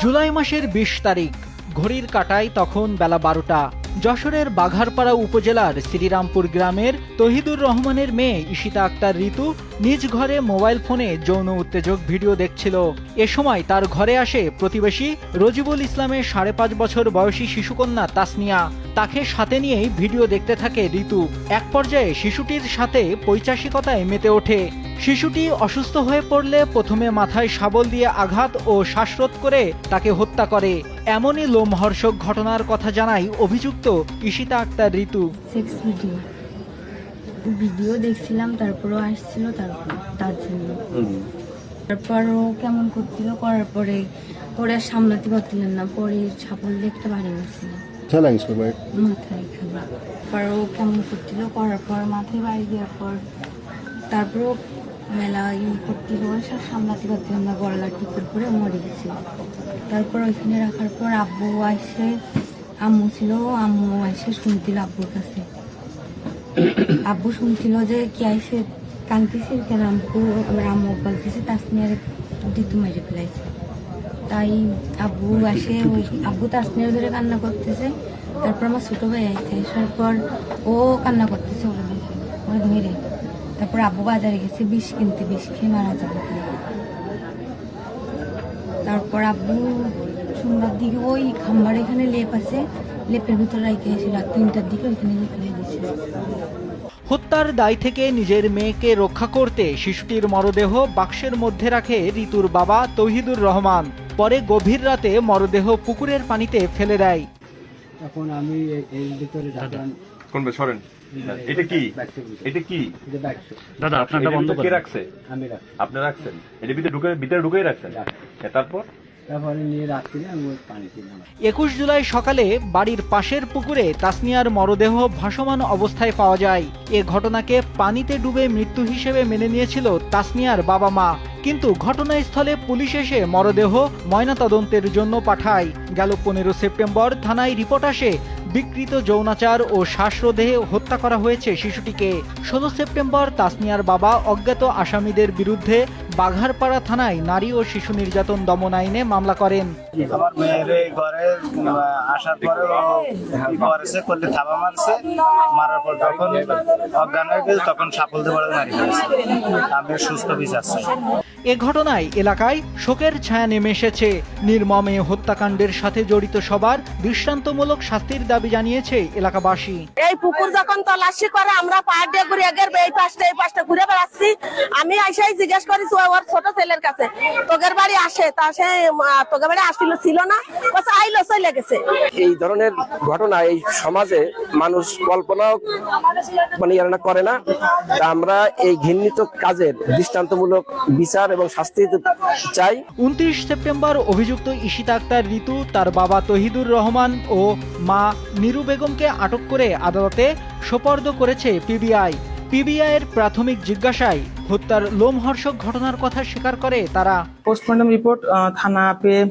জুলাই মাসের ২০ তারিখ, ঘড়ির কাঁটায় তখন বেলা ১২টা। যশোরের বাঘারপাড়া উপজেলার শ্রীরামপুর গ্রামের তহিদুর রহমানের মেয়ে ঈশিতা আক্তার ঋতু নিজ ঘরে মোবাইল ফোনে যৌন উত্তেজক ভিডিও দেখছিল। এ সময় তার ঘরে আসে প্রতিবেশী রজিবুল ইসলামের ৫.৫ বছর বয়সী শিশুকন্যা তাসনিয়া। তাকে সাথে নিয়েই ভিডিও দেখতে থাকে ঋতু। এক পর্যায়ে শিশুটির সাথে পৈশাচিকতায় মেতে ওঠে। শিশুটি অসুস্থ হয়ে পড়লে প্রথমে মাথায় শাবল দিয়ে আঘাত ও শ্বাসরোধ করে তাকে হত্যা করে। এমনই লোমহর্ষক ঘটনার কথা জানায় অভিযুক্ত ঈশিতা আক্তার ঋতু। ভিডিও দেখছিলাম, তারপরও আসছিল, তার জন্য তারপরও কেমন করছিল, করার পরে আর সামলাতে পারছিলেন না, পরে ছাপল দেখতে পারি মাথায় তারপরও কেমন করছিল, করার পর মাথায় বাড়ি দেওয়ার পর তারপরও মেলা করছিল, সব সামলাতে পারছিলাম না, গলা টিপের করে মরে গেছিল। তারপর ওইখানে রাখার পর আম্মু এসে শুনছিল আব্বুর কাছে। আব্বু শুনছিল যে কি আইসে কাঁদতেছে, কেন আম্মু বলতেছে তাসনিয়ার দিতু মেরে ফেলাইছে। তাই আব্বু তাসনিয়ার ধরে কান্না করতেছে। তারপর আমার ছোট ভাই আইসে, আসার পর ও কান্না করতেছে ওরা ধরে। তারপর আব্বু বাজারে গেছে বিষ কিনতে, বিষ খেয়ে মারা যাবে। তারপর আব্বু সন্ধ্যার দিকে ওই খাম্বার এখানে লেপ আছে, লেপের ভিতরে রেখে এসে রাত ৩টার দিকে ওইখানে ফেলে দিয়েছিল। হত্যার দায় থেকে নিজের মেয়েকে রক্ষা করতে শিশুটির মরদেহ বাক্সের মধ্যে রাখে ঋতুর বাবা তৌহিদুর রহমান। পরে গভীর রাতে মরদেহ পুকুরের পানিতে ফেলে দেয়। এখন আমি এর ভিতরে সরেন। এটা কি দাদা আপনারটা বন্ধ করে রাখছে? আমি রাখছি। আপনি রাখছেন? এর ভিতরে ঢুকেই রাখছেন? তারপর নিয়ে রাখছি, আমি পানিতে নামাই। ২১ জুলাই সকালে বাড়ির পাশের পুকুরে তাসনিয়ার মরদেহ ভাসমান অবস্থায় পাওয়া যায়। এ ঘটনাকে পানিতে ডুবে মৃত্যু হিসেবে মেনে নিয়েছিল তাসনিয়ার বাবা মা। কিন্তু ঘটনাস্থলে পুলিশ এসে মরদেহ ময়নাতদন্তের জন্য পাঠায়। গেল ১৫ সেপ্টেম্বর থানায় রিপোর্ট আসে বিকৃত যৌনাচার ও শ্বাসরোধে হত্যা করা হয়েছে শিশুটিকে। ১৬ সেপ্টেম্বর তাসনিয়ার বাবা অজ্ঞাত আসামিদের বিরুদ্ধে বাঘারপাড়া থানায় নারী ও শিশু নির্যাতন দমন আইনে মামলা করেন। আমার মেয়ের ঘরে আসার পরে করেছে, করলে থাবা মারছে, মারার পর যখন অজ্ঞান হয়ে গেছে তখন সাফল দিয়ে মারি ফেলেছে। আমি সুস্থ বিচারছি। এ ঘটনায় এলাকায় শোকের ছায়া নেমে এসেছে। নির্মম এ হত্যাকাণ্ডের সাথে জড়িত সবার দৃষ্টান্তমূলক শাস্তির দাবি জানিয়েছে এলাকাবাসী। এই পুকুর যখন তল্লাশি করে আমরা পাহাড় দিয়ে ঘুরে এই পাশটা ঘুরে বেড়াচ্ছি। আমি আইসাই জিজ্ঞেস করি ওর ছোট ছেলের কাছে, তোদের বাড়ি আসে? তা সে তোদের বাড়ি আসছিল, ছিল না, আইলো, চলে গেছে। এই ধরনের ঘটনা এই সমাজে মানুষ কল্পনা করে না। আমরা এই ঘৃণিত কাজের দৃষ্টান্তমূলক বিচার এবং শাস্তি চাই। ২৯ সেপ্টেম্বর অভিযুক্ত ঈশিতা আক্তার ঋতু তার বাবা তহিদুর রহমান ও মা নিরু বেগমকে আটক করে আদালতে সোপর্দ করেছে পিবিআই এর প্রাথমিক জিজ্ঞাসায় হত্যার লোমহর্ষক ঘটনার কথা স্বীকার করে তারা। পোস্টমর্টম রিপোর্ট থানা পেয়ে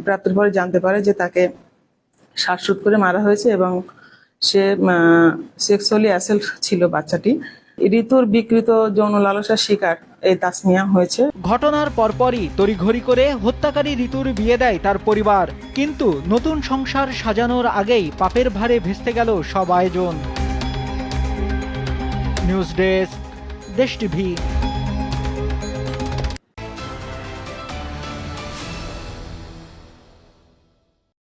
প্রাপ্তির পরে জানতে পারে যে তাকে শ্বাসরোধ করে মারা হয়েছে এবং সে সেক্সুয়ালি অ্যাসাল্ট ছিল বাচ্চাটি। ঋতুর বিকৃত যৌন লালসার শিকার এই তাসনিয়া হয়েছে। ঘটনার পরপরই তড়িঘড়ি করে হত্যাকারী ঋতুর বিয়ে দেয় তার পরিবার। কিন্তু নতুন সংসার সাজানোর আগেই পাপের ভারে ভেস্তে গেল সব আয়োজন। নিউজ ডেস্ক, দেশ টিভি।